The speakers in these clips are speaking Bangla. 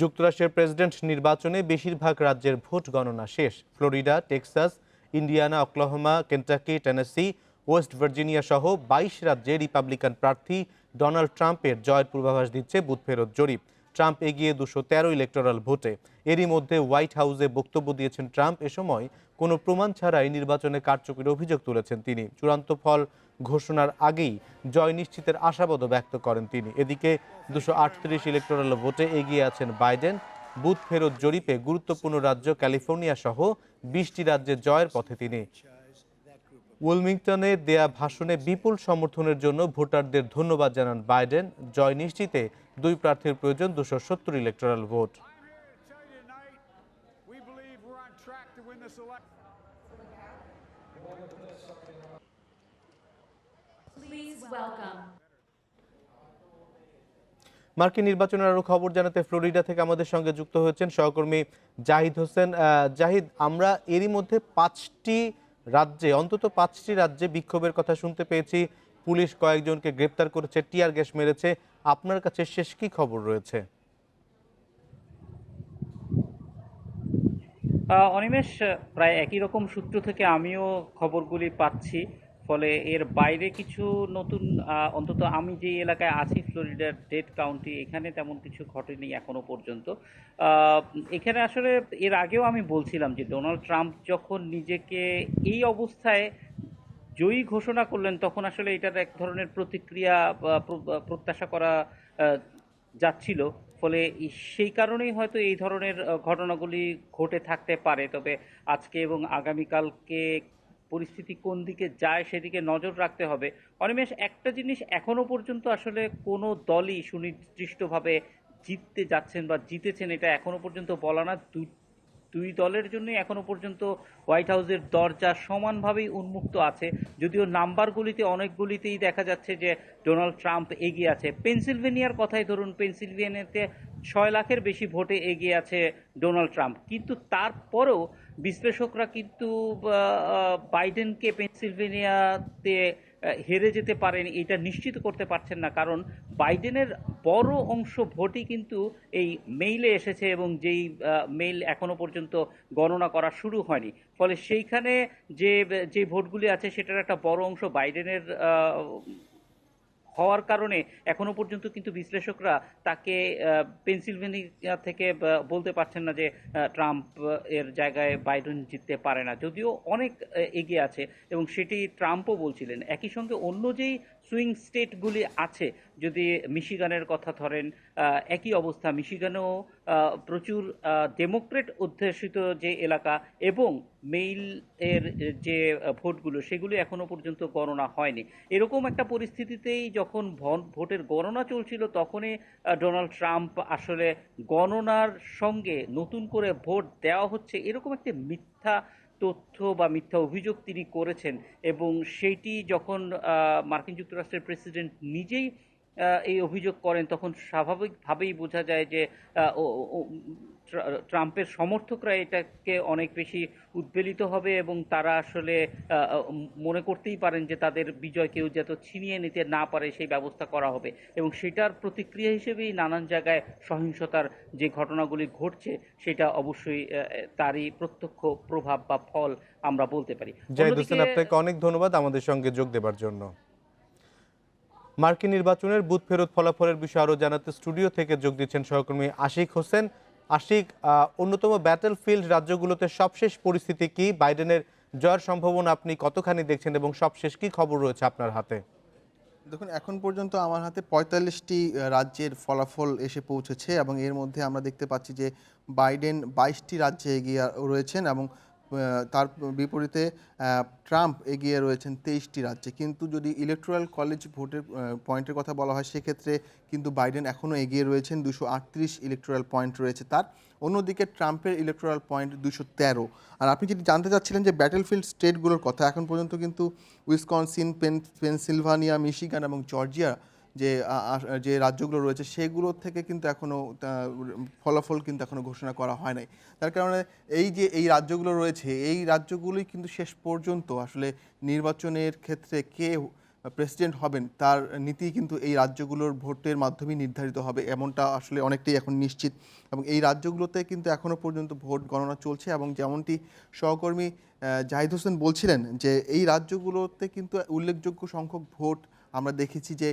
যুক্তরাষ্ট্রের প্রেসিডেন্ট নির্বাচনে বেশিরভাগ রাজ্যের ভোট গণনা শেষ। Florida, Texas, Indiana, Oklahoma, Kentucky, Tennessee, West Virginia সহ ২২ রাজ্যে রিপাবলিকান প্রার্থী ডোনাল্ড ট্রাম্পের জয়ের পূর্বাভাস দিচ্ছে বুথ ফেরত জরিপ। ট্রাম্প এগিয়ে ২১৩ ইলেকটোরাল ভোটে। এরই মধ্যে হোয়াইট হাউসে বক্তব্য দিয়েছেন ট্রাম্প। এ সময় কোনো প্রমাণ ছাড়াই নির্বাচনে কারচুপির অভিযোগ তুলেছেন তিনি। চূড়ান্ত ফল ঘোষণার আগেই জয় নিশ্চিতের আশাবাদও ব্যক্ত করেন তিনি। এদিকে ২৩৮ ইলেকটোরাল ভোটে এগিয়ে আছেন বাইডেন। বুথ ফেরত জরিপে গুরুত্বপূর্ণ রাজ্য ক্যালিফোর্নিয়া সহ ২০টি রাজ্যে জয়ের পথে তিনি। উইলমিংটনে দেয়া ভাষণে বিপুল সমর্থনের জন্য ভোটারদের ধন্যবাদ জানান বাইডেন। জয় নিশ্চিতে দুই প্রার্থীর প্রয়োজন ২৭০ ইলেকটোরাল ভোট। মার্কিন নির্বাচনের আরো খবর জানাতে ফ্লোরিডা থেকে আমাদের সঙ্গে যুক্ত হয়েছেন সহকর্মী জাহিদ হোসেন। জাহিদ, আমরা এরই মধ্যে অন্তত পাঁচটি রাজ্যে বিক্ষোভের কথা শুনতে পেয়েছি। পুলিশ কয়েকজনকে গ্রেপ্তার করেছে, টিয়ার গ্যাস মেরেছে। আপনার কাছে শেষ কি খবর রয়েছে? অনিমেষ, প্রায় একই রকম সূত্র থেকে আমিও খবরগুলি পাচ্ছি। ফলে এর বাইরে কিছু নতুন, অন্তত আমি যে এলাকায় আছি ফ্লোরিডার ডেড কাউন্টি, এখানে তেমন কিছু ঘটেনি এখনো পর্যন্ত। এখানে আসলে এর আগেও আমি বলছিলাম যে ডোনাল্ড ট্রাম্প যখন নিজেকে এই অবস্থায় জয়ী ঘোষণা করলেন, তখন আসলে এটার এক ধরনের প্রতিক্রিয়া প্রত্যাশা করা যাচ্ছিল। ফলে সেই কারণেই হয়তো এই ধরনের ঘটনাগুলি ঘটে থাকতে পারে। তবে আজকে এবং আগামীকালকে পরিস্থিতি কোন দিকে যায় সেদিকে নজর রাখতে হবে। অনিমেষ, একটা জিনিস এখনো পর্যন্ত আসলে কোনো দলই সুনির্দিষ্টভাবে জিততে যাচ্ছেন বা জিতেছেন এটা এখনো পর্যন্ত বলা না। দুই দলের জন্যই এখনো পর্যন্ত হোয়াইট হাউসের দরজা সমানভাবেই উন্মুক্ত আছে, যদিও নাম্বারগুলিতে অনেকগুলিতেই দেখা যাচ্ছে যে ডোনাল্ড ট্রাম্প এগিয়ে আছে। পেনসিলভেনিয়ার কথাই ধরুন, পেনসিলভেনিয়াতে ৬ লাখের বেশি ভোটে এগিয়ে আছে ডোনাল্ড ট্রাম্প। কিন্তু তারপরেও বিশ্লেষকরা কিন্তু বাইডেনকে পেনসিলভেনিয়াতে হেরে যেতে পারেন এটা নিশ্চিত করতে পারছেন না, কারণ বাইডেনের বড় অংশ ভোটই কিন্তু এই মেইলে এসেছে এবং যেই মেইল এখনো পর্যন্ত গণনা করা শুরু হয়নি। ফলে সেইখানে যে যে ভোটগুলি আছে সেটার একটা বড় অংশ বাইডেনের হওয়ার কারণে এখনো পর্যন্ত কিন্তু বিশ্লেষকরা তাকে পেনসিলভেনিয়া থেকে বলতে পারছেন না যে ট্রাম্প এর জায়গায় বাইডেন জিততে পারে না, যদিও অনেক এগিয়ে আছে এবং সেটি ট্রাম্পও বলছিলেন। একই সঙ্গে অন্য যেই সুইং স্টেটগুলি আছে, যদি মিশিগানের কথা ধরেন, একই অবস্থা। মিশিগানেও প্রচুর ডেমোক্রেট অধ্যুষিত যে এলাকা এবং মেইল এর যে ভোটগুলো সেগুলো এখনো পর্যন্ত গণনা হয়নি। এরকম একটা পরিস্থিতিতেই যখন ভোটের গণনা চলছিল, তখনই ডোনাল্ড ট্রাম্প আসলে গণনার সঙ্গে নতুন করে ভোট দেওয়া হচ্ছে এরকম একটা মিথ্যা তথ্য বা মিথ্যা অভিযোগ তিনি করেছেন। এবং সেইটি যখন মার্কিন যুক্তরাষ্ট্রের প্রেসিডেন্ট নিজেই এই অভিযোগ করেন, তখন স্বাভাবিকভাবেই বোঝা যায় যে ট্রাম্পের সমর্থকরা এটাকে অনেক বেশি উদ্বেলিত হবে এবং তারা আসলে মনে করতেই পারেন যে তাদের বিজয় কেউ যাতে ছিনিয়ে নিতে না পারে সেই ব্যবস্থা করা হবে। এবং সেটার প্রতিক্রিয়া হিসেবেই নানান জায়গায় সহিংসতার যে ঘটনাগুলি ঘটছে সেটা অবশ্যই তারই প্রত্যক্ষ প্রভাব বা ফল আমরা বলতে পারি। জাহিদ অন্যদিকে হোসেন, আপনাকে অনেক ধন্যবাদ আমাদের সঙ্গে যোগ দেবার জন্য। মার্কিন নির্বাচনের বুথ ফেরত ফলাফলের বিষয়ে আরও জানাতে স্টুডিও থেকে যোগ দিচ্ছেন সহকর্মী আশিক হোসেন। আশিক, অন্যতম ব্যাটলফিল্ড রাজ্যগুলোতে সবশেষ পরিস্থিতি কি? বাইডেনের জয়ের সম্ভাবনা আপনি কতখানি দেখছেন এবং সবশেষ কি খবর রয়েছে আপনার হাতে? দেখুন, এখন পর্যন্ত আমার হাতে ৪৫টি রাজ্যের ফলাফল এসে পৌঁছেছে এবং এর মধ্যে আমরা দেখতে পাচ্ছি যে বাইডেন ২২টি রাজ্যে এগিয়ে রয়েছেন এবং তার বিপরীতে ট্রাম্প এগিয়ে রয়েছেন ২৩টি রাজ্যে। কিন্তু যদি ইলেকটোরাল কলেজ ভোটের পয়েন্টের কথা বলা হয়, সেক্ষেত্রে কিন্তু বাইডেন এখনও এগিয়ে রয়েছেন, ২৩৮ ইলেকটোরাল পয়েন্ট রয়েছে তার। অন্যদিকে ট্রাম্পের ইলেকটোরাল পয়েন্ট ২১৩। আর আপনি যদি জানতে চাচ্ছিলেন যে ব্যাটলফিল্ড স্টেটগুলোর কথা, এখন পর্যন্ত কিন্তু উইসকনসিন, পেনসিলভানিয়া, মিশিগান এবং জর্জিয়া যে রাজ্যগুলো রয়েছে সেগুলোর থেকে কিন্তু এখনও ফলাফল কিন্তু এখনও ঘোষণা করা হয় নাই। তার কারণে এই রাজ্যগুলো রয়েছে, এই রাজ্যগুলোই কিন্তু শেষ পর্যন্ত আসলে নির্বাচনের ক্ষেত্রে কে প্রেসিডেন্ট হবেন তার নীতি কিন্তু এই রাজ্যগুলোর ভোটের মাধ্যমেই নির্ধারিত হবে, এমনটা আসলে অনেকটাই এখন নিশ্চিত। এবং এই রাজ্যগুলোতে কিন্তু এখনও পর্যন্ত ভোট গণনা চলছে এবং যেমনটি সহকর্মী জাহিদ হোসেন বলছিলেন যে এই রাজ্যগুলোতে কিন্তু উল্লেখযোগ্য সংখ্যক ভোট আমরা দেখেছি যে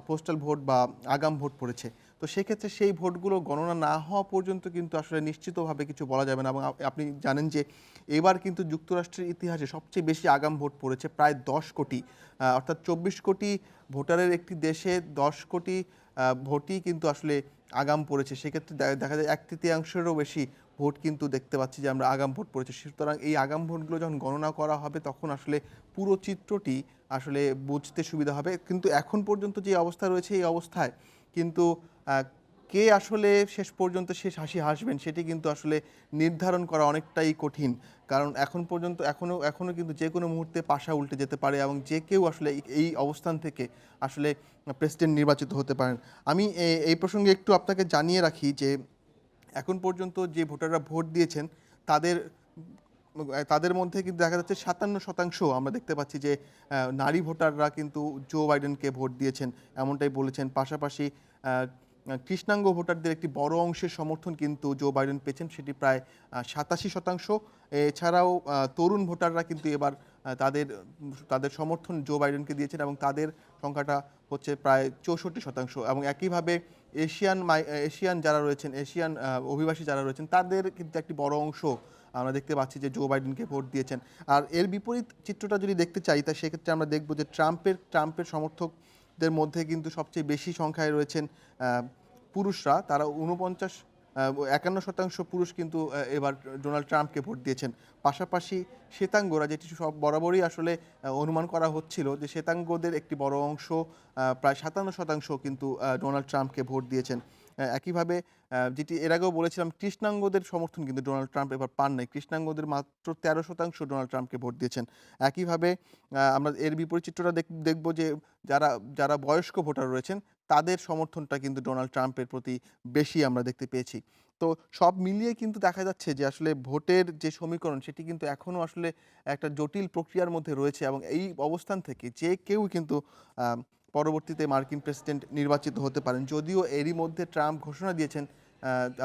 পোস্টাল ভোট বা আগাম ভোট পড়েছে। তো সেক্ষেত্রে সেই ভোটগুলো গণনা না হওয়া পর্যন্ত কিন্তু আসলে নিশ্চিতভাবে কিছু বলা যাবে না। এবং আপনি জানেন যে এবার কিন্তু যুক্তরাষ্ট্রের ইতিহাসে সবচেয়ে বেশি আগাম ভোট পড়েছে, প্রায় 10 কোটি, অর্থাৎ 24 কোটি ভোটারের একটি দেশে 10 কোটি ভোটই কিন্তু আসলে আগাম পড়েছে। সেক্ষেত্রে দেখা যায় 1/3 বেশি ভোট কিন্তু দেখতে পাচ্ছি যে আমরা আগাম ভোট পড়েছে। সুতরাং এই আগাম ভোটগুলো যখন গণনা করা হবে তখন আসলে পুরো চিত্রটি আসলে বুঝতে সুবিধা হবে। কিন্তু এখন পর্যন্ত যে অবস্থা রয়েছে এই অবস্থায় কিন্তু কে আসলে শেষ পর্যন্ত শেষ হাসি হাসবেন সেটি কিন্তু আসলে নির্ধারণ করা অনেকটাই কঠিন। কারণ এখন পর্যন্ত এখনও কিন্তু যে কোনো মুহূর্তে পাশা উল্টে যেতে পারে এবং যে কেউ আসলে এই অবস্থান থেকে আসলে প্রেসিডেন্ট নির্বাচিত হতে পারেন। আমি এই প্রসঙ্গে একটু আপনাকে জানিয়ে রাখি যে এখন পর্যন্ত যে ভোটাররা ভোট দিয়েছেন তাদের তাদের মধ্যে কিন্তু দেখা যাচ্ছে 57% আমরা দেখতে পাচ্ছি যে নারী ভোটাররা কিন্তু জো বাইডেনকে ভোট দিয়েছেন, এমনটাই বলেছেন। পাশাপাশি কৃষ্ণাঙ্গ ভোটারদের একটি বড় অংশের সমর্থন কিন্তু জো বাইডেন পেয়েছেন, সেটি প্রায় 87%। এছাড়াও তরুণ ভোটাররা কিন্তু এবার তাদের তাদের সমর্থন জো বাইডেনকে দিয়েছেন এবং তাদের সংখ্যাটা হচ্ছে প্রায় 64%। এবং একইভাবে এশিয়ান যারা রয়েছেন, এশিয়ান অভিবাসী যারা রয়েছেন তাদের কিন্তু একটি বড় অংশ আমরা দেখতে পাচ্ছি যে জো বাইডেনকে ভোট দিয়েছেন। আর এর বিপরীত চিত্রটা যদি দেখতে চাই তা সেক্ষেত্রে আমরা দেখব যে ট্রাম্পের সমর্থকদের মধ্যে কিন্তু সবচেয়ে বেশি সংখ্যায় রয়েছেন পুরুষরা। তারা 51% পুরুষ কিন্তু এবার ডোনাল্ড ট্রাম্পকে ভোট দিয়েছেন। পাশাপাশি শ্বেতাঙ্গরা, যেটি সব বরাবরই আসলে অনুমান করা হচ্ছিল যে শ্বেতাঙ্গদের একটি বড় অংশ প্রায় 57% কিন্তু ডোনাল্ড ট্রাম্পকে ভোট দিয়েছেন। একইভাবে যেটি এর আগেও বলেছিলাম, কৃষ্ণাঙ্গদের সমর্থন কিন্তু ডোনাল্ড ট্রাম্প এবার পান নাই। কৃষ্ণাঙ্গদের মাত্র 13% ডোনাল্ড ট্রাম্পকে ভোট দিয়েছেন। একইভাবে আমরা এর বিপরীত চিত্রটা দেখব যে যারা বয়স্ক ভোটার রয়েছেন তাদের সমর্থনটা কিন্তু ডোনাল্ড ট্রাম্পের প্রতি বেশি আমরা দেখতে পেয়েছি। তো সব মিলিয়ে কিন্তু দেখা যাচ্ছে যে আসলে ভোটের যে সমীকরণ সেটি কিন্তু এখনও আসলে একটা জটিল প্রক্রিয়ার মধ্যে রয়েছে এবং এই অবস্থান থেকে যে কেউ কিন্তু পরবর্তীতে মার্কিন প্রেসিডেন্ট নির্বাচিত হতে পারেন। যদিও এরই মধ্যে ট্রাম্প ঘোষণা দিয়েছেন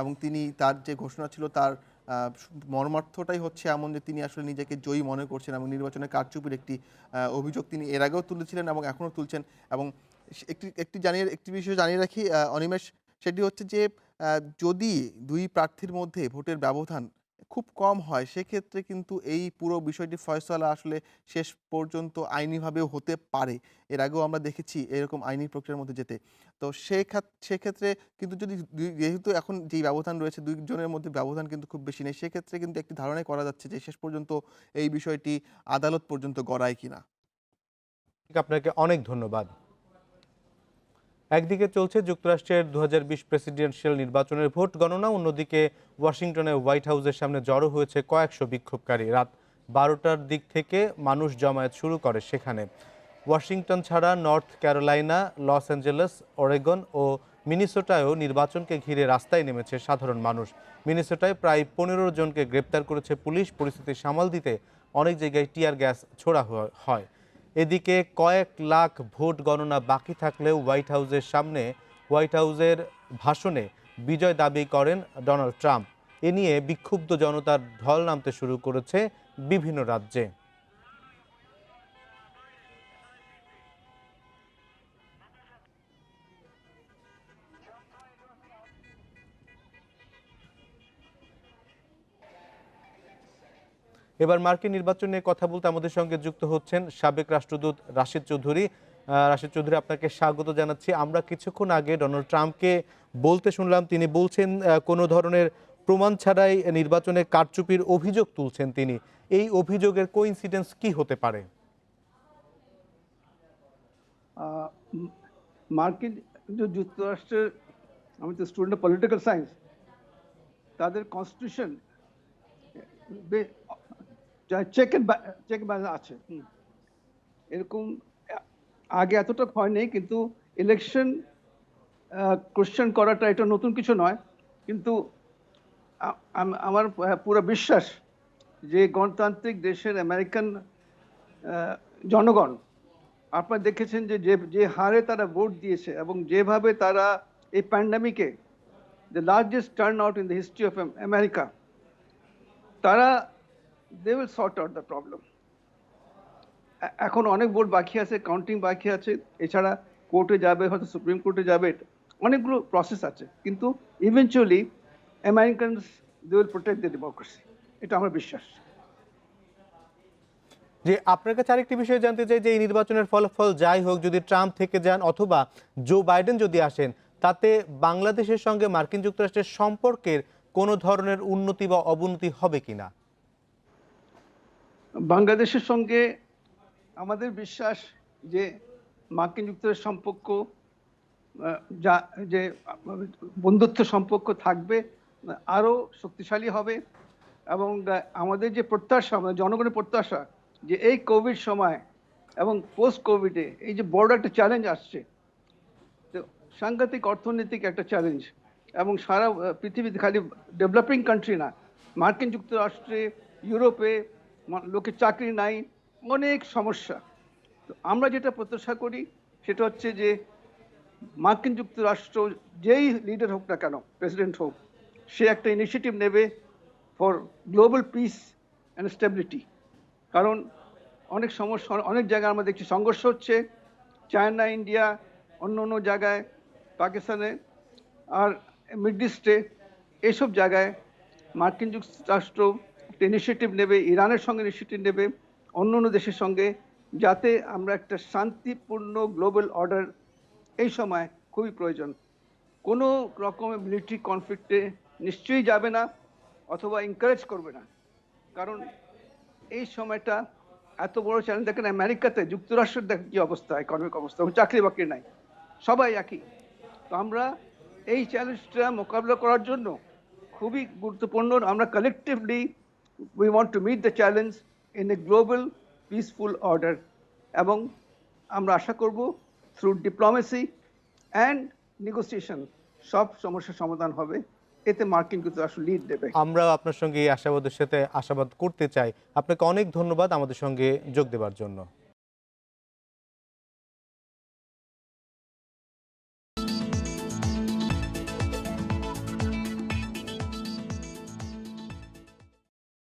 এবং তিনি তার যে ঘোষণা ছিল তার মর্মার্থটাই হচ্ছে এমন যে তিনি আসলে নিজেকে জয়ী মনে করছেন এবং নির্বাচনে কারচুপির একটি অভিযোগ তিনি এর আগেও তুলেছিলেন এবং এখনও তুলছেন। এবং একটি বিষয় জানিয়ে রাখি অনিমেষ, সেটি হচ্ছে যে যদি দুই প্রার্থীর মধ্যে ভোটের ব্যবধান খুব কম হয় সেক্ষেত্রে কিন্তু এই পুরো বিষয়টি ফয়সালা আসলে শেষ পর্যন্ত আইনিভাবেও হতে পারে। এর আগেও আমরা দেখেছি এরকম আইনি প্রক্রিয়ার মধ্যে যেতে। তো সেক্ষেত্রে কিন্তু যদি যেহেতু এখন যেই ব্যবধান রয়েছে দুইজনের মধ্যে ব্যবধান কিন্তু খুব বেশি নেই, সেক্ষেত্রে কিন্তু একটি ধারণাই করা যাচ্ছে যে শেষ পর্যন্ত এই বিষয়টি আদালত পর্যন্ত গড়ায় কিনা। আপনাকে অনেক ধন্যবাদ। একদিকে চলছে যুক্তরাষ্ট্রের 2020 প্রেসিডেন্সিয়াল নির্বাচনের ভোট গণনা, অন্যদিকে ওয়াশিংটনে হোয়াইট হাউসের সামনে জড়ো হয়েছে কয়েকশো বিক্ষোভকারী। রাত 12টার দিক থেকে মানুষ জমায়েত শুরু করে সেখানে। ওয়াশিংটন ছাড়া North Carolina, Los Angeles, Oregon ও মিনেসোটায়ও নির্বাচনকে ঘিরে রাস্তায় নেমেছে সাধারণ মানুষ। মিনেসোটায় প্রায় 15 জনকে গ্রেপ্তার করেছে পুলিশ। পরিস্থিতি সামাল দিতে অনেক জায়গায় টিয়ার গ্যাস ছোড়া হয়। এদিকে কয়েক লাখ ভোট গণনা বাকি থাকলেও হোয়াইট হাউসের ভাষণে বিজয় দাবি করেন ডোনাল্ড ট্রাম্প। এ নিয়ে বিক্ষুব্ধ জনতার ঢল নামতে শুরু করেছে বিভিন্ন রাজ্যে। এবার মার্কিন নির্বাচন নিয়ে কথা বলতে আমাদের সঙ্গে যুক্ত হচ্ছেন সাবেক রাষ্ট্রদূত রাশিদ চৌধুরী। রাশিদ চৌধুরী, আপনাকে স্বাগত জানাচ্ছি। আমরা কিছুক্ষণ আগে ডোনাল্ড ট্রাম্পকে বলতে শুনলাম, তিনি বলছেন কোনো ধরনের প্রমাণ ছাড়াই নির্বাচনে কারচুপির অভিযোগ তুলছেন তিনি। এই অভিযোগের কোইন্সিডেন্স কি হতে পারে? মার্কিন যুক্তরাষ্ট্রের, আমি তো স্টুডেন্ট অফ পলিটিক্যাল সায়েন্স, তাদের কনস্টিটিউশন চেক ব্যালেন্স আছে। এরকম আগে এতটা হয় নেই, কিন্তু ইলেকশন কোশ্চেন করাটা এটা নতুন কিছু নয়। কিন্তু আমার পুরো বিশ্বাস যে গণতান্ত্রিক দেশের আমেরিকান জনগণ আপনারা দেখেছেন যে যে যে হারে তারা ভোট দিয়েছে এবং যেভাবে তারা এই প্যান্ডামিকে the largest turn out in the history of America, তারা they will sort out the problem. এখন অনেক ভোট বাকি আছে, কাউন্টিং বাকি আছে, এছাড়া কোর্টে যাবে, হয়তো সুপ্রিম কোর্টে যাবে, অনেকগুলো প্রসেস আছে, কিন্তু eventually Americans they will protect the democracy, এটা আমার বিশ্বাস। যে আপনার কাছে আরেকটি বিষয় জানতে চাই যে এই নির্বাচনের ফলাফল যাই হোক, যদি ট্রাম্প থেকে যান অথবা জো বাইডেন যদি আসেন, তাতে বাংলাদেশের সঙ্গে মার্কিন যুক্তরাষ্ট্রের সম্পর্কের কোনো ধরনের উন্নতি বা অবনতি হবে কিনা? বাংলাদেশের সঙ্গে আমাদের বিশ্বাস যে মার্কিন যুক্তরাষ্ট্রের সম্পর্ক যা যে বন্ধুত্ব সম্পর্ক থাকবে, আরও শক্তিশালী হবে। এবং আমাদের যে প্রত্যাশা, আমাদের জনগণের প্রত্যাশা যে এই কোভিড সময় এবং পোস্ট কোভিডে এই যে বড় একটা চ্যালেঞ্জ আসছে, তো সাংঘাতিক অর্থনৈতিক একটা চ্যালেঞ্জ, এবং সারা পৃথিবীতে খালি ডেভেলপিং কান্ট্রি না, মার্কিন যুক্তরাষ্ট্রে, ইউরোপে লোকের চাকরি নাই, অনেক সমস্যা। তো আমরা যেটা প্রত্যাশা করি সেটা হচ্ছে যে মার্কিন যুক্তরাষ্ট্র যেই লিডার হোক না কেন, প্রেসিডেন্ট হোক, সে একটা ইনিশিয়েটিভ নেবে for global piece and stability. কারণ অনেক সমস্যা, অনেক জায়গায় আমরা দেখছি সংঘর্ষ হচ্ছে, চায়না, ইন্ডিয়া, অন্য অন্য জায়গায়, পাকিস্তানে আর মিডল ইস্টে, এইসব জায়গায় মার্কিন যুক্তরাষ্ট্র একটা ইনিশিয়েটিভ নেবে, ইরানের সঙ্গে ইনিশিয়েটিভ নেবে, অন্য অন্য দেশের সঙ্গে, যাতে আমরা একটা শান্তিপূর্ণ গ্লোবাল অর্ডার এই সময় খুবই প্রয়োজন। কোনো রকমের মিলিটারি কনফ্লিক্টে নিশ্চয়ই যাবে না অথবা এনকারেজ করবে না, কারণ এই সময়টা এত বড় চ্যালেঞ্জ। দেখেন আমেরিকাতে, যুক্তরাষ্ট্রের দেখেন কী অবস্থা, ইকোনমিক অবস্থা, চাকরি বাকরি নাই, সবাই একই। তো আমরা এই চ্যালেঞ্জটা মোকাবিলা করার জন্য খুবই গুরুত্বপূর্ণ, আমরা collectively we want to meet the challenge in a global peaceful order, এবং আমরা আশা করব থ্রু ডিপ্লোমেসি অ্যান্ড নেগোসিয়েশন সব সমস্যার সমাধান হবে, এতে মার্কিন যুক্তরাষ্ট্র লিড দেবে। আমরা আপনার সঙ্গে এই আশাবাদের সাথে আশাবাদ করতে চাই। আপনাকে অনেক ধন্যবাদ আমাদের সঙ্গে যোগ দেওয়ার জন্য।